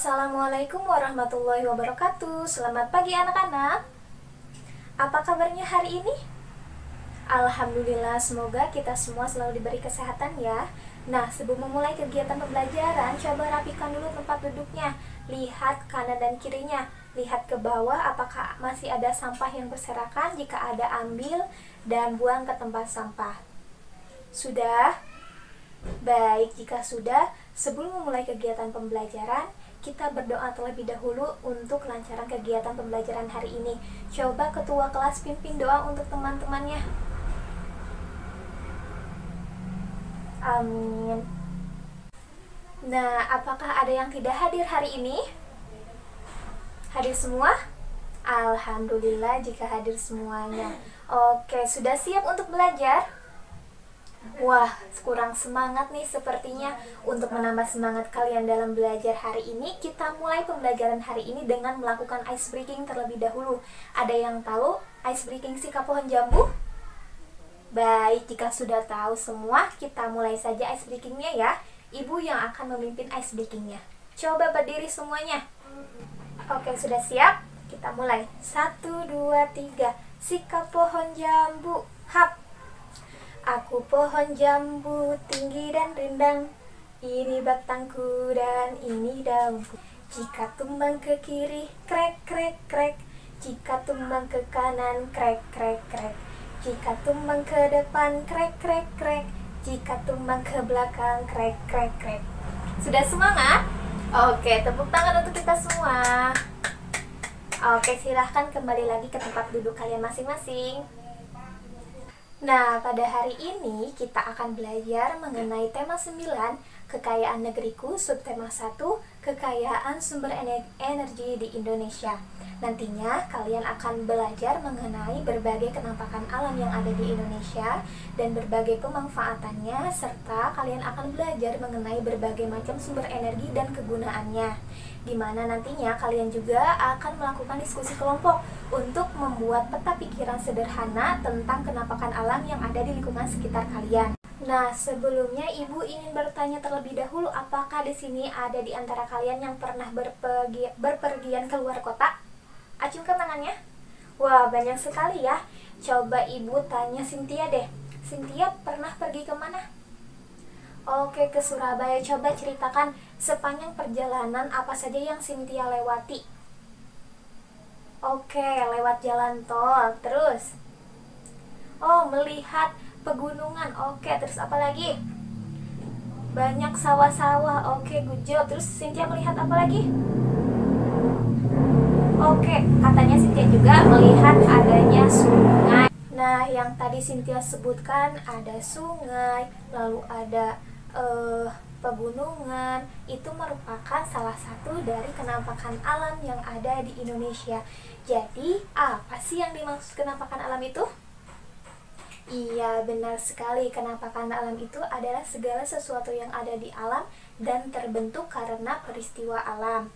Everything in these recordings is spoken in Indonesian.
Assalamualaikum warahmatullahi wabarakatuh. Selamat pagi anak-anak. Apa kabarnya hari ini? Alhamdulillah, semoga kita semua selalu diberi kesehatan ya. Nah, sebelum memulai kegiatan pembelajaran, coba rapikan dulu tempat duduknya. Lihat kanan dan kirinya. Lihat ke bawah apakah masih ada sampah yang berserakan. Jika ada, ambil dan buang ke tempat sampah. Sudah? Baik, jika sudah, sebelum memulai kegiatan pembelajaran, kita berdoa terlebih dahulu untuk kelancaran kegiatan pembelajaran hari ini. Coba ketua kelas pimpin doa untuk teman-temannya. Amin. Nah, apakah ada yang tidak hadir hari ini? Hadir semua? Alhamdulillah jika hadir semuanya. Oke, sudah siap untuk belajar? Wah, kurang semangat nih sepertinya. Untuk menambah semangat kalian dalam belajar hari ini, kita mulai pembelajaran hari ini dengan melakukan ice breaking terlebih dahulu. Ada yang tahu ice breaking sikap pohon jambu? Baik, jika sudah tahu semua, kita mulai saja ice breakingnya ya. Ibu yang akan memimpin ice breakingnya. Coba berdiri semuanya. Oke, sudah siap? Kita mulai. 1, 2, 3. Sikap pohon jambu. Hap. Aku pohon jambu tinggi dan rindang, ini batangku dan ini daunku. Jika tumbang ke kiri, krek krek krek. Jika tumbang ke kanan, krek krek krek. Jika tumbang ke depan, krek krek krek. Jika tumbang ke belakang, krek krek krek. Sudah semangat? Oke, tepuk tangan untuk kita semua. Oke, silahkan kembali lagi ke tempat duduk kalian masing-masing. Nah, pada hari ini kita akan belajar mengenai tema 9, Kekayaan Negeriku, subtema 1, Kekayaan Sumber Energi di Indonesia. Nantinya kalian akan belajar mengenai berbagai kenampakan alam yang ada di Indonesia dan berbagai pemanfaatannya, serta kalian akan belajar mengenai berbagai macam sumber energi dan kegunaannya, di mana nantinya kalian juga akan melakukan diskusi kelompok untuk membuat peta pikiran sederhana tentang kenampakan alam yang ada di lingkungan sekitar kalian. Nah, sebelumnya Ibu ingin bertanya terlebih dahulu, apakah di sini ada di antara kalian yang pernah berpergian ke luar kota? Acungkan tangannya. Wah, banyak sekali ya. Coba Ibu tanya Cynthia deh. Cynthia pernah pergi kemana? Oke, ke Surabaya. Coba ceritakan sepanjang perjalanan apa saja yang Cynthia lewati. Oke, lewat jalan tol. Terus? Oh, melihat pegunungan. Oke, terus apa lagi? Banyak sawah-sawah. Oke, good job. Terus Cynthia melihat apa lagi? Oke, katanya Cynthia juga melihat adanya sungai. Nah, yang tadi Cynthia sebutkan ada sungai, lalu ada pegunungan. Itu merupakan salah satu dari kenampakan alam yang ada di Indonesia. Jadi, apa sih yang dimaksud kenampakan alam itu? Iya, benar sekali. Kenampakan alam itu adalah segala sesuatu yang ada di alam dan terbentuk karena peristiwa alam.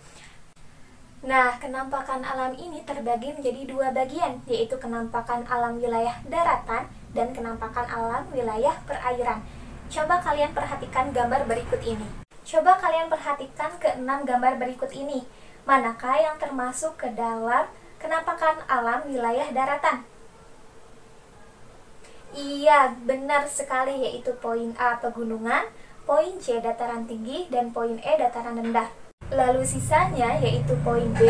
Nah, kenampakan alam ini terbagi menjadi dua bagian, yaitu kenampakan alam wilayah daratan dan kenampakan alam wilayah perairan. Coba kalian perhatikan gambar berikut ini. Coba kalian perhatikan ke-6 gambar berikut ini. Manakah yang termasuk ke dalam kenampakan alam wilayah daratan? Iya, benar sekali, yaitu poin A pegunungan, poin C dataran tinggi, dan poin E dataran rendah. Lalu sisanya yaitu poin B,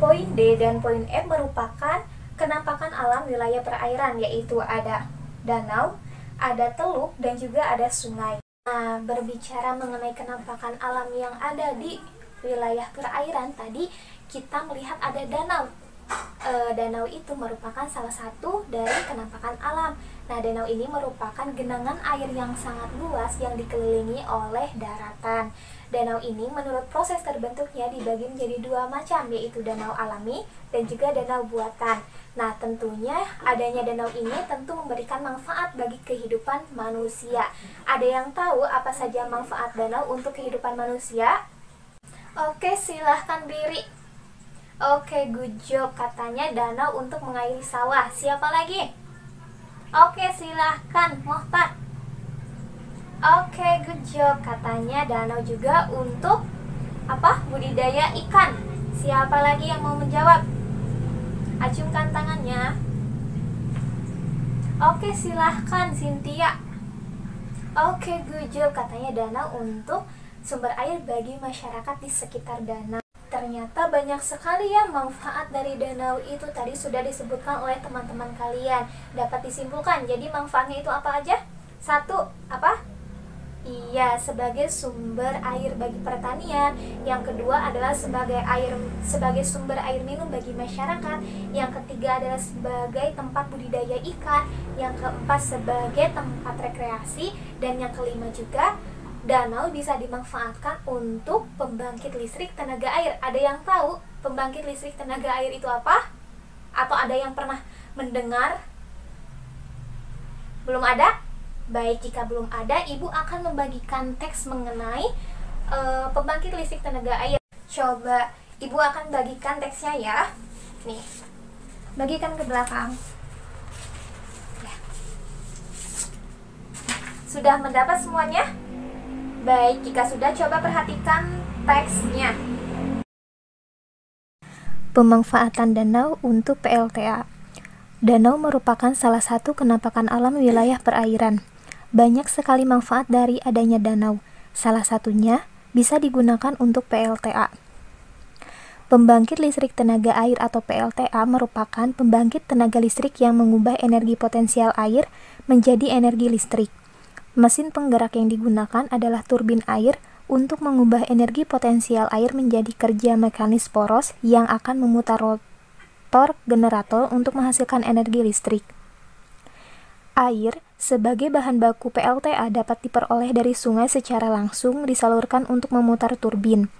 poin D, dan poin F merupakan kenampakan alam wilayah perairan, yaitu ada danau, ada teluk, dan juga ada sungai. Nah, berbicara mengenai kenampakan alam yang ada di wilayah perairan, tadi kita melihat ada danau. Danau itu merupakan salah satu dari kenampakan alam. Nah, danau ini merupakan genangan air yang sangat luas yang dikelilingi oleh daratan. Danau ini menurut proses terbentuknya dibagi menjadi dua macam, yaitu danau alami dan juga danau buatan. Nah, tentunya adanya danau ini tentu memberikan manfaat bagi kehidupan manusia. Ada yang tahu apa saja manfaat danau untuk kehidupan manusia? Oke, silahkan diri. Oke, good job. Katanya danau untuk mengairi sawah. Siapa lagi? Oke, silahkan Mohtar. Oke, good job. Katanya danau juga untuk apa? Budidaya ikan. Siapa lagi yang mau menjawab? Acungkan tangannya. Oke, silahkan Cynthia. Oke, good job. Katanya danau untuk sumber air bagi masyarakat di sekitar danau. Ternyata banyak sekali ya manfaat dari danau itu. Tadi sudah disebutkan oleh teman-teman kalian. Dapat disimpulkan. Jadi manfaatnya itu apa aja? Satu, apa? Iya, sebagai sumber air bagi pertanian. Yang kedua adalah sebagai sumber air minum bagi masyarakat. Yang ketiga adalah sebagai tempat budidaya ikan. Yang keempat sebagai tempat rekreasi. Dan yang kelima juga, danau bisa dimanfaatkan untuk pembangkit listrik tenaga air. Ada yang tahu pembangkit listrik tenaga air itu apa? Atau ada yang pernah mendengar? Belum ada? Baik, jika belum ada, Ibu akan membagikan teks mengenai pembangkit listrik tenaga air. Coba Ibu akan bagikan teksnya ya. Nih, bagikan ke belakang. Ya. Sudah mendapat semuanya? Baik, jika sudah, coba perhatikan teksnya. Pemanfaatan danau untuk PLTA. Danau merupakan salah satu kenampakan alam wilayah perairan. Banyak sekali manfaat dari adanya danau. Salah satunya bisa digunakan untuk PLTA. Pembangkit listrik tenaga air atau PLTA merupakan pembangkit tenaga listrik yang mengubah energi potensial air menjadi energi listrik. Mesin penggerak yang digunakan adalah turbin air untuk mengubah energi potensial air menjadi kerja mekanis poros yang akan memutar rotor generator untuk menghasilkan energi listrik. Air sebagai bahan baku PLTA dapat diperoleh dari sungai secara langsung disalurkan untuk memutar turbin,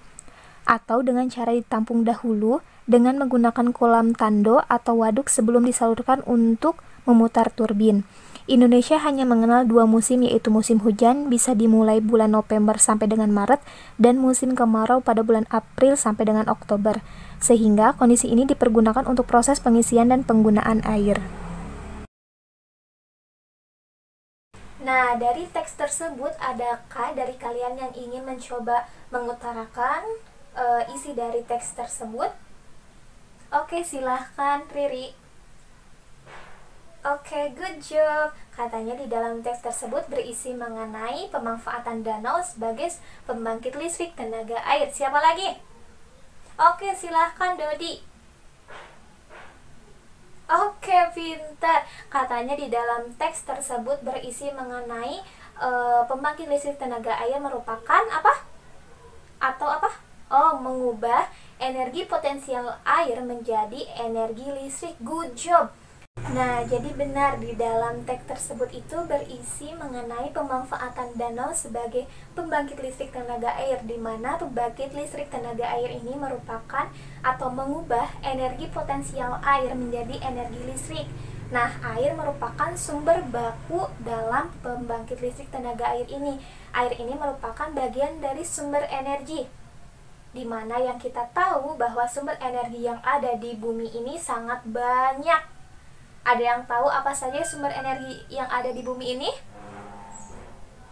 atau dengan cara ditampung dahulu dengan menggunakan kolam tando atau waduk sebelum disalurkan untuk memutar turbin. Indonesia hanya mengenal 2 musim, yaitu musim hujan bisa dimulai bulan November sampai dengan Maret dan musim kemarau pada bulan April sampai dengan Oktober, sehingga kondisi ini dipergunakan untuk proses pengisian dan penggunaan air. Nah, dari teks tersebut, adakah dari kalian yang ingin mencoba mengutarakan isi dari teks tersebut? Oke, silahkan Riri. Oke, good job. Katanya di dalam teks tersebut berisi mengenai pemanfaatan danau sebagai pembangkit listrik tenaga air. Siapa lagi? Oke, silahkan Dodi. Oke, pintar. Katanya di dalam teks tersebut berisi mengenai pembangkit listrik tenaga air merupakan apa? Atau apa? Oh, mengubah energi potensial air menjadi energi listrik. Good job. Nah, jadi benar di dalam teks tersebut itu berisi mengenai pemanfaatan danau sebagai pembangkit listrik tenaga air, di mana pembangkit listrik tenaga air ini merupakan atau mengubah energi potensial air menjadi energi listrik. Nah, air merupakan sumber baku dalam pembangkit listrik tenaga air ini. Air ini merupakan bagian dari sumber energi, di mana yang kita tahu bahwa sumber energi yang ada di bumi ini sangat banyak. Ada yang tahu apa saja sumber energi yang ada di bumi ini?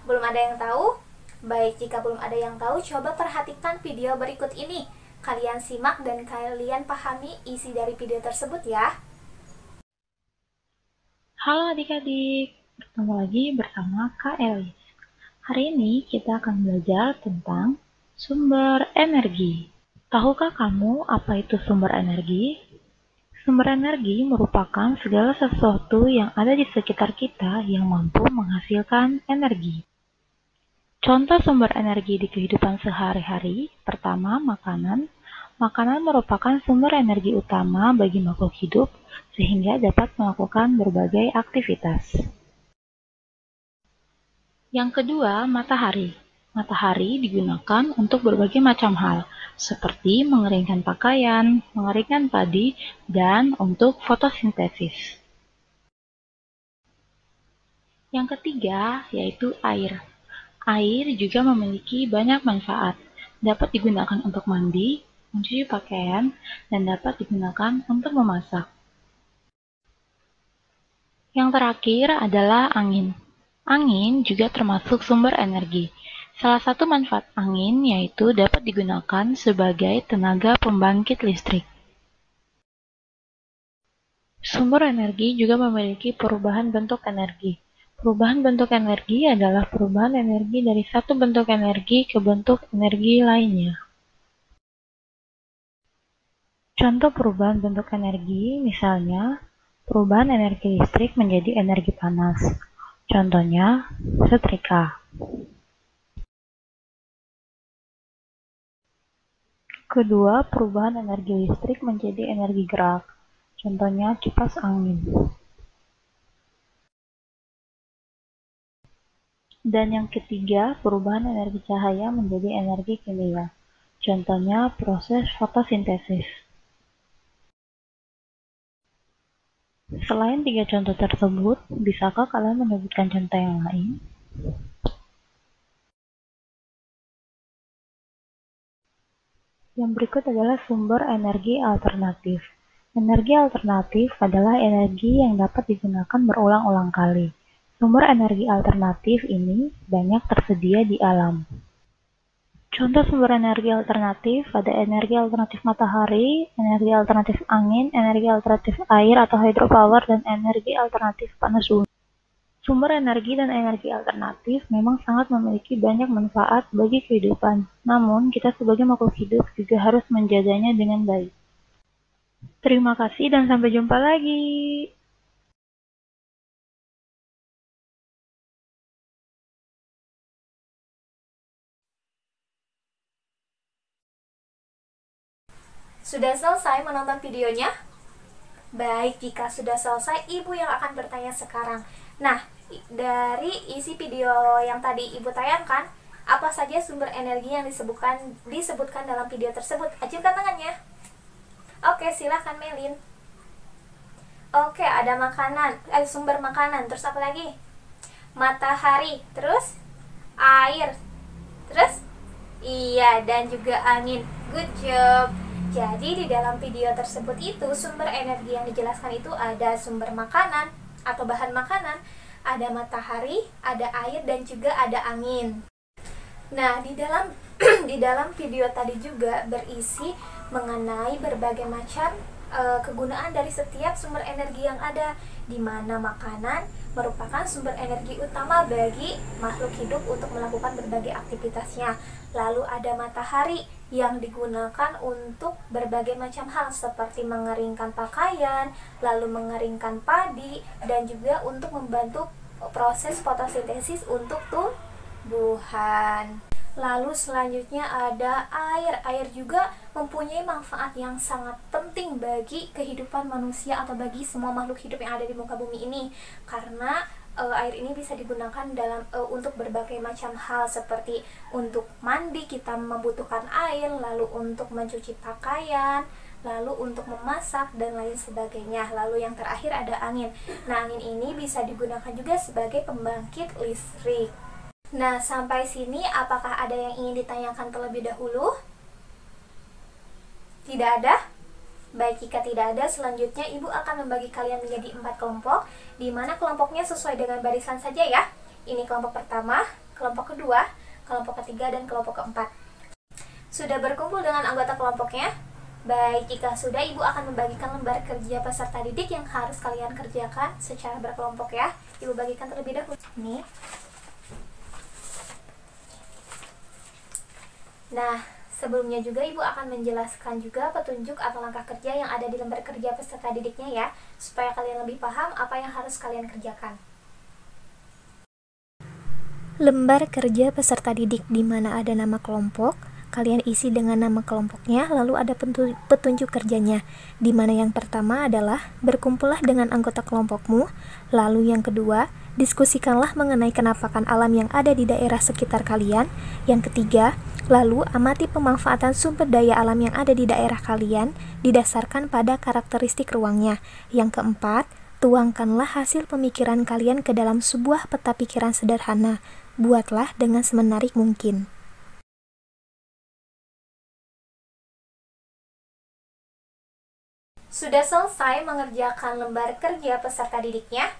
Belum ada yang tahu? Baik, jika belum ada yang tahu, coba perhatikan video berikut ini. Kalian simak dan kalian pahami isi dari video tersebut ya. Halo adik-adik, bertemu lagi bersama Kak Elis. Hari ini kita akan belajar tentang sumber energi. Tahukah kamu apa itu sumber energi? Sumber energi merupakan segala sesuatu yang ada di sekitar kita yang mampu menghasilkan energi. Contoh sumber energi di kehidupan sehari-hari, pertama makanan. Makanan merupakan sumber energi utama bagi makhluk hidup sehingga dapat melakukan berbagai aktivitas. Yang kedua, matahari. Matahari digunakan untuk berbagai macam hal, seperti mengeringkan pakaian, mengeringkan padi, dan untuk fotosintesis. Yang ketiga, yaitu air. Air juga memiliki banyak manfaat. Dapat digunakan untuk mandi, mencuci pakaian, dan dapat digunakan untuk memasak. Yang terakhir adalah angin. Angin juga termasuk sumber energi. Salah satu manfaat angin yaitu dapat digunakan sebagai tenaga pembangkit listrik. Sumber energi juga memiliki perubahan bentuk energi. Perubahan bentuk energi adalah perubahan energi dari satu bentuk energi ke bentuk energi lainnya. Contoh perubahan bentuk energi, misalnya, perubahan energi listrik menjadi energi panas. Contohnya, setrika. Kedua, perubahan energi listrik menjadi energi gerak. Contohnya, kipas angin. Dan yang ketiga, perubahan energi cahaya menjadi energi kimia. Contohnya, proses fotosintesis. Selain tiga contoh tersebut, bisakah kalian menyebutkan contoh yang lain? Yang berikut adalah sumber energi alternatif. Energi alternatif adalah energi yang dapat digunakan berulang-ulang kali. Sumber energi alternatif ini banyak tersedia di alam. Contoh sumber energi alternatif ada energi alternatif matahari, energi alternatif angin, energi alternatif air atau hydropower, dan energi alternatif panas bumi. Sumber energi dan energi alternatif memang sangat memiliki banyak manfaat bagi kehidupan, namun kita sebagai makhluk hidup juga harus menjaganya dengan baik. Terima kasih dan sampai jumpa lagi. Sudah selesai menonton videonya? Baik, jika sudah selesai, Ibu yang akan bertanya sekarang. Nah, dari isi video yang tadi Ibu tayangkan, apa saja sumber energi yang disebutkan dalam video tersebut? Acungkan tangannya. Oke, silahkan Melin. Oke, ada makanan, sumber makanan. Terus apa lagi? Matahari. Terus air. Terus iya, dan juga angin. Good job. Jadi di dalam video tersebut itu sumber energi yang dijelaskan itu ada sumber makanan atau bahan makanan, ada matahari, ada air, dan juga ada angin. Nah, di dalam di dalam video tadi juga berisi mengenai berbagai macam kegunaan dari setiap sumber energi yang ada, di mana makanan merupakan sumber energi utama bagi makhluk hidup untuk melakukan berbagai aktivitasnya. Lalu ada matahari yang digunakan untuk berbagai macam hal seperti mengeringkan pakaian, lalu mengeringkan padi, dan juga untuk membantu proses fotosintesis untuk tumbuhan. Lalu selanjutnya ada air. Air juga mempunyai manfaat yang sangat penting bagi kehidupan manusia atau bagi semua makhluk hidup yang ada di muka bumi ini, karena air ini bisa digunakan untuk berbagai macam hal, seperti untuk mandi kita membutuhkan air, lalu untuk mencuci pakaian, lalu untuk memasak, dan lain sebagainya. Lalu yang terakhir ada angin. Nah, angin ini bisa digunakan juga sebagai pembangkit listrik. Nah, sampai sini apakah ada yang ingin ditanyakan terlebih dahulu? Tidak ada? Baik, jika tidak ada, selanjutnya Ibu akan membagi kalian menjadi 4 kelompok, di mana kelompoknya sesuai dengan barisan saja ya. Ini kelompok pertama, kelompok kedua, kelompok ketiga, dan kelompok keempat. Sudah berkumpul dengan anggota kelompoknya? Baik, jika sudah, Ibu akan membagikan lembar kerja peserta didik yang harus kalian kerjakan secara berkelompok ya. Ibu bagikan terlebih dahulu. Nih. Nah, sebelumnya juga Ibu akan menjelaskan juga petunjuk atau langkah kerja yang ada di lembar kerja peserta didiknya ya, supaya kalian lebih paham apa yang harus kalian kerjakan. Lembar kerja peserta didik, di mana ada nama kelompok, kalian isi dengan nama kelompoknya, lalu ada petunjuk kerjanya, di mana yang pertama adalah berkumpullah dengan anggota kelompokmu, lalu yang kedua, diskusikanlah mengenai kenampakan alam yang ada di daerah sekitar kalian, yang ketiga, lalu amati pemanfaatan sumber daya alam yang ada di daerah kalian didasarkan pada karakteristik ruangnya, yang keempat, tuangkanlah hasil pemikiran kalian ke dalam sebuah peta pikiran sederhana, buatlah dengan semenarik mungkin. Sudah selesai mengerjakan lembar kerja peserta didiknya?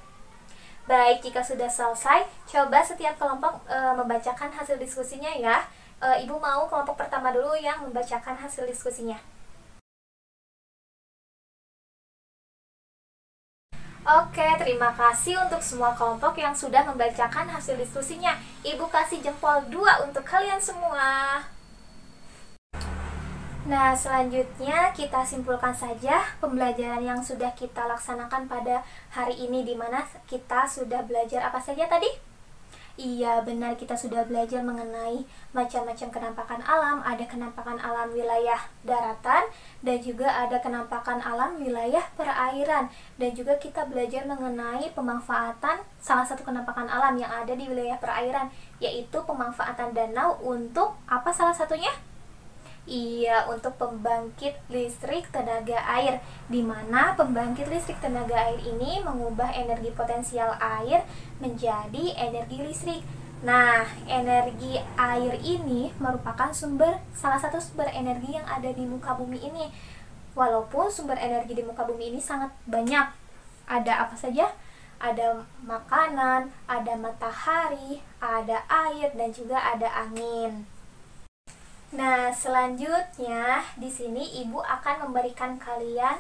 Baik, jika sudah selesai, coba setiap kelompok membacakan hasil diskusinya ya. Ibu mau kelompok pertama dulu yang membacakan hasil diskusinya. Oke, terima kasih untuk semua kelompok yang sudah membacakan hasil diskusinya. Ibu kasih jempol 2 untuk kalian semua. Nah, selanjutnya kita simpulkan saja pembelajaran yang sudah kita laksanakan pada hari ini, di mana kita sudah belajar apa saja tadi? Iya, benar, kita sudah belajar mengenai macam-macam kenampakan alam. Ada kenampakan alam wilayah daratan dan juga ada kenampakan alam wilayah perairan. Dan juga kita belajar mengenai pemanfaatan salah satu kenampakan alam yang ada di wilayah perairan, yaitu pemanfaatan danau untuk apa salah satunya? Iya, untuk pembangkit listrik tenaga air, di mana pembangkit listrik tenaga air ini mengubah energi potensial air menjadi energi listrik. Nah, energi air ini merupakan salah satu sumber energi yang ada di muka bumi ini. Walaupun sumber energi di muka bumi ini sangat banyak. Ada apa saja? Ada makanan, ada matahari, ada air, dan juga ada angin. Nah, selanjutnya di sini Ibu akan memberikan kalian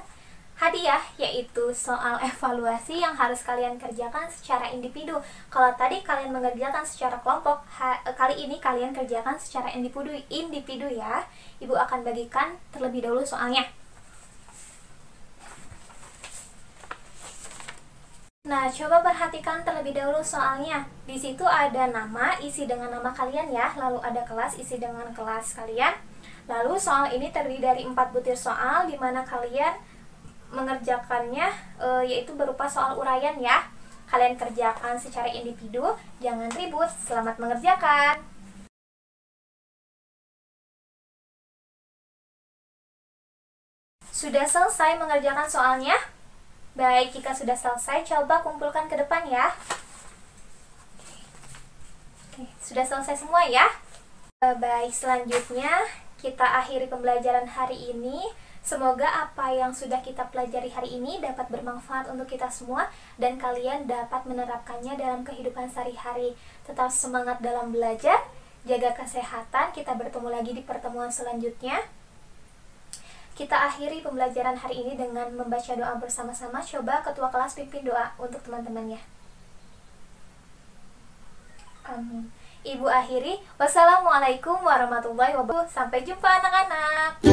hadiah, yaitu soal evaluasi yang harus kalian kerjakan secara individu. Kalau tadi kalian mengerjakan secara kelompok, kali ini kalian kerjakan secara individu ya. Ibu akan bagikan terlebih dahulu soalnya. Nah, coba perhatikan terlebih dahulu soalnya. Di situ ada nama, isi dengan nama kalian ya. Lalu ada kelas, isi dengan kelas kalian. Lalu soal ini terdiri dari 4 butir soal, di mana kalian mengerjakannya yaitu berupa soal uraian ya. Kalian kerjakan secara individu, jangan ribut. Selamat mengerjakan. Sudah selesai mengerjakan soalnya? Baik, jika sudah selesai, coba kumpulkan ke depan ya. Oke, sudah selesai semua ya? Baik, selanjutnya kita akhiri pembelajaran hari ini. Semoga apa yang sudah kita pelajari hari ini dapat bermanfaat untuk kita semua dan kalian dapat menerapkannya dalam kehidupan sehari-hari. Tetap semangat dalam belajar, jaga kesehatan. Kita bertemu lagi di pertemuan selanjutnya. Kita akhiri pembelajaran hari ini dengan membaca doa bersama-sama. Coba ketua kelas pimpin doa untuk teman-temannya. Amin. Ibu akhiri. Wassalamualaikum warahmatullahi wabarakatuh. Sampai jumpa anak-anak.